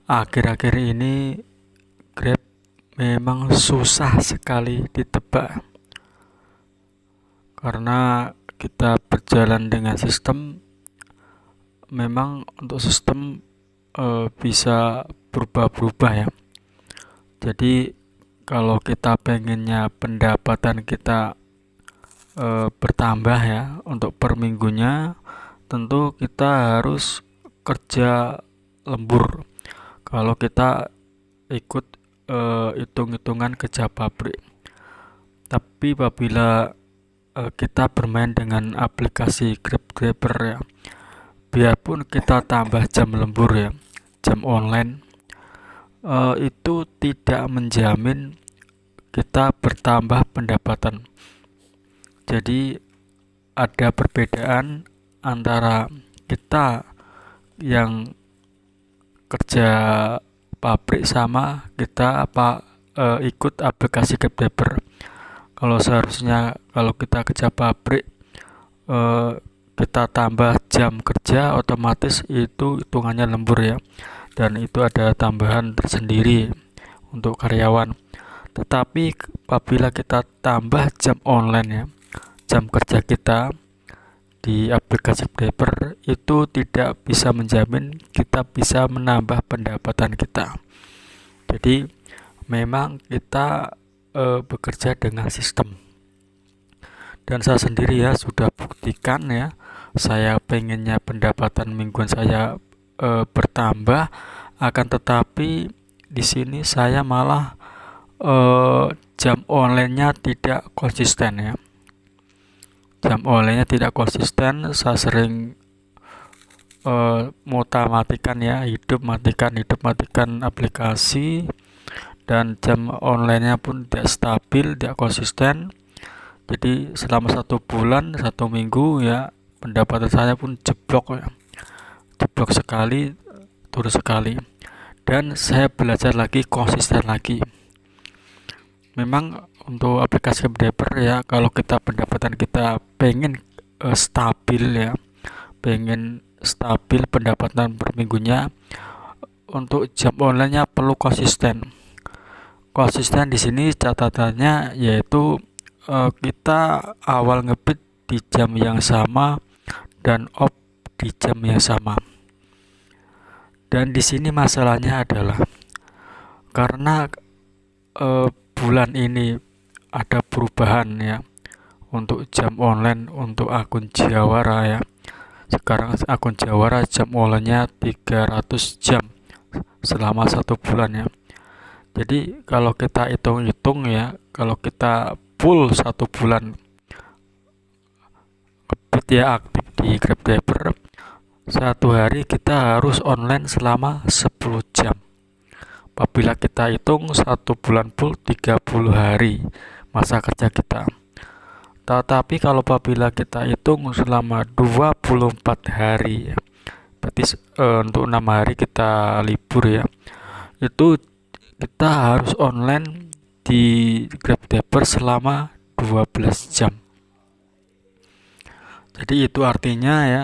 Akhir-akhir ini Grab memang susah sekali ditebak karena kita berjalan dengan sistem. Memang untuk sistem bisa berubah-berubah ya. Jadi kalau kita pengennya pendapatan kita bertambah ya untuk per minggunya, tentu kita harus kerja lembur. Kalau kita ikut hitung-hitungan kerja pabrik. Tapi apabila kita bermain dengan aplikasi Grabber ya, biarpun kita tambah jam lembur ya, jam online, itu tidak menjamin kita bertambah pendapatan. Jadi ada perbedaan antara kita yang kerja pabrik sama kita ikut aplikasi Grabber. Kalau seharusnya kalau kita kerja pabrik, eh, kita tambah jam kerja, otomatis itu hitungannya lembur ya, dan itu ada tambahan tersendiri untuk karyawan. Tetapi apabila kita tambah jam online ya, jam kerja kita di aplikasi Grabber, itu tidak bisa menjamin kita bisa menambah pendapatan kita. Jadi memang kita bekerja dengan sistem. Dan saya sendiri ya sudah buktikan ya, saya pengennya pendapatan mingguan saya bertambah, akan tetapi di sini saya malah jam online-nya tidak konsisten ya. Jam online-nya tidak konsisten, saya sering matikan ya, hidup matikan aplikasi, dan jam online-nya pun tidak stabil, tidak konsisten. Jadi selama 1 bulan, 1 minggu ya, pendapatan saya pun jeblok ya, jeblok sekali, turun sekali. Dan saya belajar lagi, konsisten lagi. Memang untuk aplikasi Grabber ya, kalau kita pendapatan kita pengen stabil ya, pengen stabil pendapatan per minggunya, untuk jam online-nya perlu konsisten. Konsisten di sini catatannya yaitu kita awal ngebit di jam yang sama dan off di jam yang sama. Dan di sini masalahnya adalah karena bulan ini ada perubahan ya untuk jam online untuk akun Jawara ya. Sekarang akun Jawara jam online-nya 300 jam selama 1 bulan ya. Jadi kalau kita hitung-hitung ya, kalau kita full 1 bulan ngebit ya aktif di Grabber, 1 hari kita harus online selama 10 jam. Apabila kita hitung 1 bulan full 30 hari masa kerja kita. Tetapi kalau apabila kita hitung selama 24 hari, berarti untuk 6 hari kita libur ya, itu kita harus online di Grabber selama 12 jam. Jadi itu artinya ya,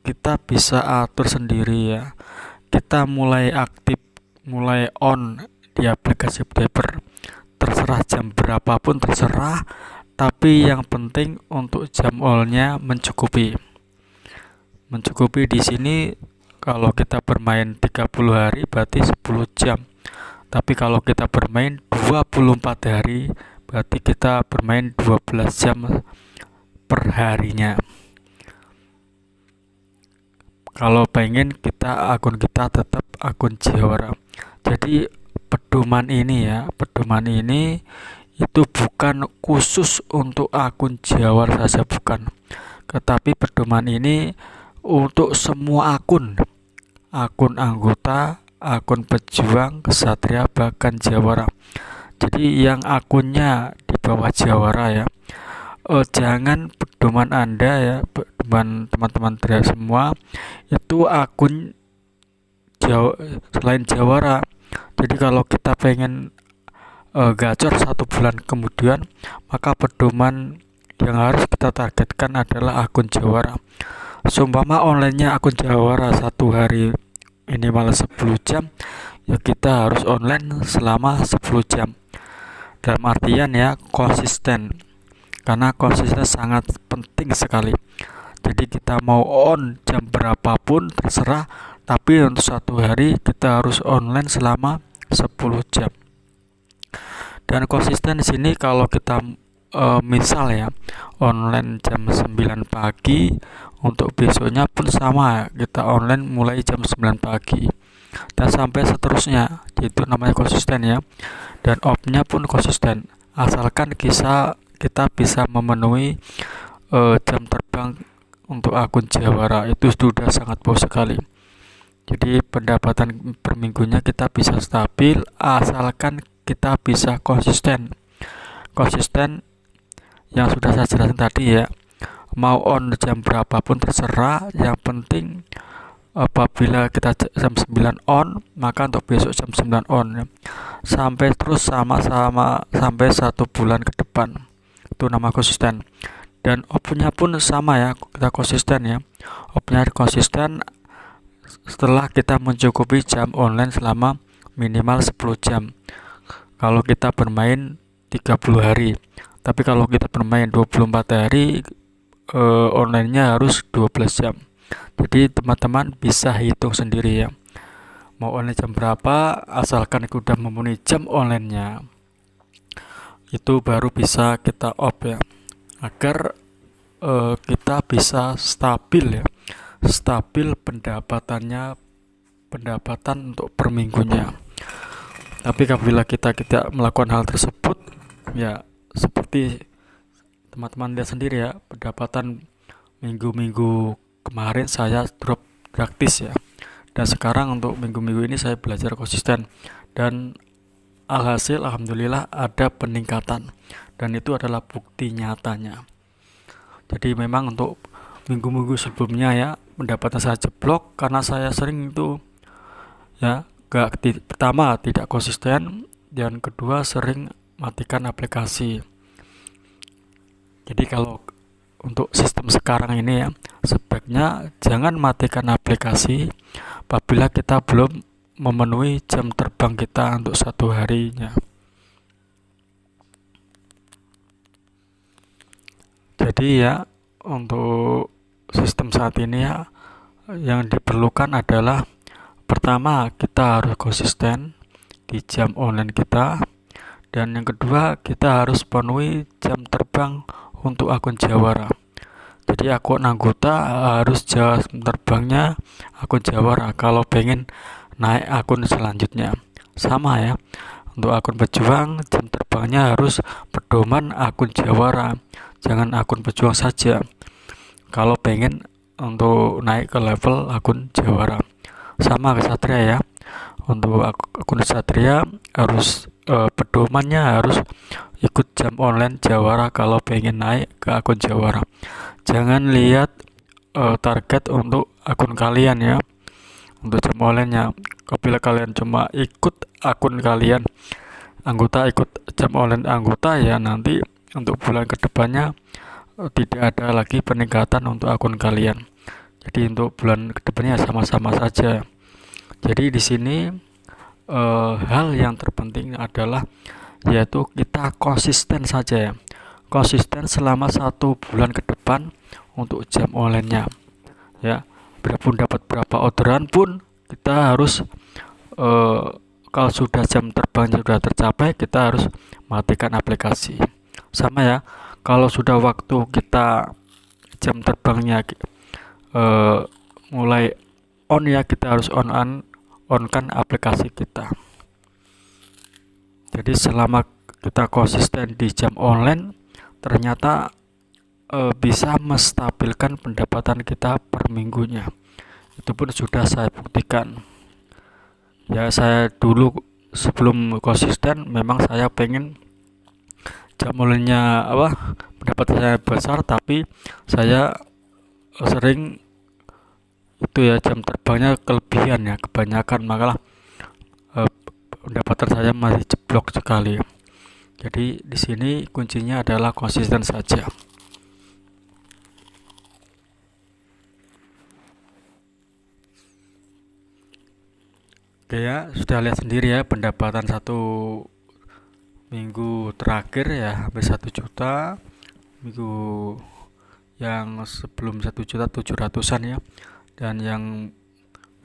kita bisa atur sendiri ya. Kita mulai aktif, mulai on di aplikasi Grabber. Terserah jam berapapun terserah, tapi yang penting untuk jam all-nya mencukupi. Mencukupi di sini kalau kita bermain 30 hari berarti 10 jam. Tapi kalau kita bermain 24 hari berarti kita bermain 12 jam per harinya. Kalau pengen kita akun kita tetap akun Jawara. Jadi pedoman ini itu bukan khusus untuk akun Jawara saja, bukan. Tetapi pedoman ini untuk semua akun anggota, akun pejuang, kesatria, bahkan Jawara. Jadi yang akunnya di bawah Jawara ya, jangan pedoman Anda ya, pedoman teman-teman semua itu akun selain Jawara. Jadi kalau kita pengen gacor 1 bulan kemudian, maka pedoman yang harus kita targetkan adalah akun Jawara. Seumpama online-nya akun Jawara 1 hari minimal 10 jam, ya kita harus online selama 10 jam. Dalam artian ya konsisten, karena konsisten sangat penting sekali. Jadi kita mau on jam berapapun terserah, tapi untuk satu hari kita harus online selama 10 jam. Dan konsisten di sini kalau kita misal ya online jam 9 pagi, untuk besoknya pun sama, kita online mulai jam 9 pagi dan sampai seterusnya, itu namanya konsisten ya. Dan off-nya pun konsisten, asalkan kita bisa memenuhi jam terbang untuk akun Jawara, itu sudah sangat bagus sekali. Jadi pendapatan per minggunya kita bisa stabil asalkan kita bisa konsisten yang sudah saya jelaskan tadi ya. Mau on jam berapapun terserah, yang penting apabila kita jam 9 on, maka untuk besok jam 9 on ya. Sampai terus sama-sama sampai 1 bulan ke depan, itu nama konsisten. Dan off-nya pun sama ya, kita konsisten ya. Off-nya konsisten setelah kita mencukupi jam online selama minimal 10 jam. Kalau kita bermain 30 hari, tapi kalau kita bermain 24 hari, online-nya harus 12 jam. Jadi teman-teman bisa hitung sendiri ya, mau online jam berapa, asalkan sudah memenuhi jam online-nya, itu baru bisa kita off ya, agar kita bisa stabil ya, stabil pendapatan untuk per minggunya. Tapi apabila kita melakukan hal tersebut ya, seperti teman-teman lihat sendiri ya, pendapatan minggu-minggu kemarin saya drop drastis ya, dan sekarang untuk minggu-minggu ini saya belajar konsisten, dan alhasil alhamdulillah ada peningkatan, dan itu adalah bukti nyatanya. Jadi memang untuk minggu-minggu sebelumnya ya, pendapatan saya jeblok karena saya sering itu ya, pertama tidak konsisten, dan kedua sering matikan aplikasi. Jadi kalau untuk sistem sekarang ini ya, sebaiknya jangan matikan aplikasi apabila kita belum memenuhi jam terbang kita untuk satu harinya. Jadi ya, untuk sistem saat ini ya, yang diperlukan adalah pertama kita harus konsisten di jam online kita, dan yang kedua kita harus penuhi jam terbang untuk akun Jawara. Jadi akun anggota harus jam terbangnya akun Jawara kalau pengen naik akun selanjutnya. Sama ya, untuk akun pejuang jam terbangnya harus pedoman akun Jawara, jangan akun pejuang saja kalau pengen untuk naik ke level akun Jawara. Sama kesatria ya, untuk akun Satria harus pedomannya harus ikut jam online Jawara kalau pengen naik ke akun Jawara. Jangan lihat target untuk akun kalian ya, untuk jam online-nya. Apabila kalian cuma ikut akun kalian anggota, ikut jam online anggota ya, nanti untuk bulan kedepannya tidak ada lagi peningkatan untuk akun kalian. Jadi untuk bulan kedepannya sama-sama saja. Jadi di sini hal yang terpenting adalah yaitu kita konsisten saja ya, konsisten selama 1 bulan ke depan untuk jam online-nya ya. Biarpun dapat berapa orderan pun kita harus kalau sudah jam terbang sudah tercapai, kita harus matikan aplikasi. Sama ya, kalau sudah waktu kita jam terbangnya mulai on ya, kita harus on-kan aplikasi kita. Jadi selama kita konsisten di jam online, ternyata bisa menstabilkan pendapatan kita per minggunya. Itu pun sudah saya buktikan ya. Saya dulu sebelum konsisten memang saya pengen jam online-nya pendapatan saya besar, tapi saya sering itu ya, jam terbangnya kelebihan ya, kebanyakan, makalah pendapatan saya masih jeblok sekali. Jadi di sini kuncinya adalah konsisten saja. Oke ya, sudah lihat sendiri ya pendapatan 1 minggu terakhir ya hampir 1 juta. Minggu yang sebelum 1 juta 700-an ya, dan yang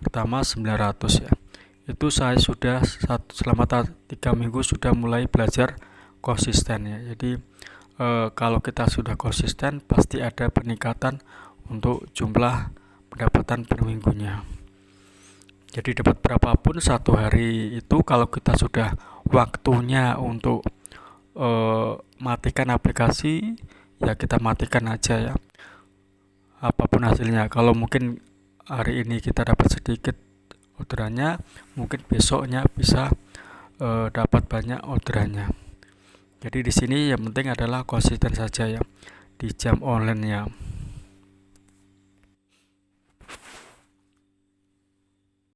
pertama 900 ya. Itu saya sudah selama 3 minggu sudah mulai belajar konsisten ya. Jadi kalau kita sudah konsisten pasti ada peningkatan untuk jumlah pendapatan per minggunya. Jadi dapat berapapun satu hari itu, kalau kita sudah waktunya untuk matikan aplikasi ya kita matikan aja ya, apapun hasilnya. Kalau mungkin hari ini kita dapat sedikit orderannya, mungkin besoknya bisa dapat banyak orderannya. Jadi di sini yang penting adalah konsisten saja ya di jam online ya.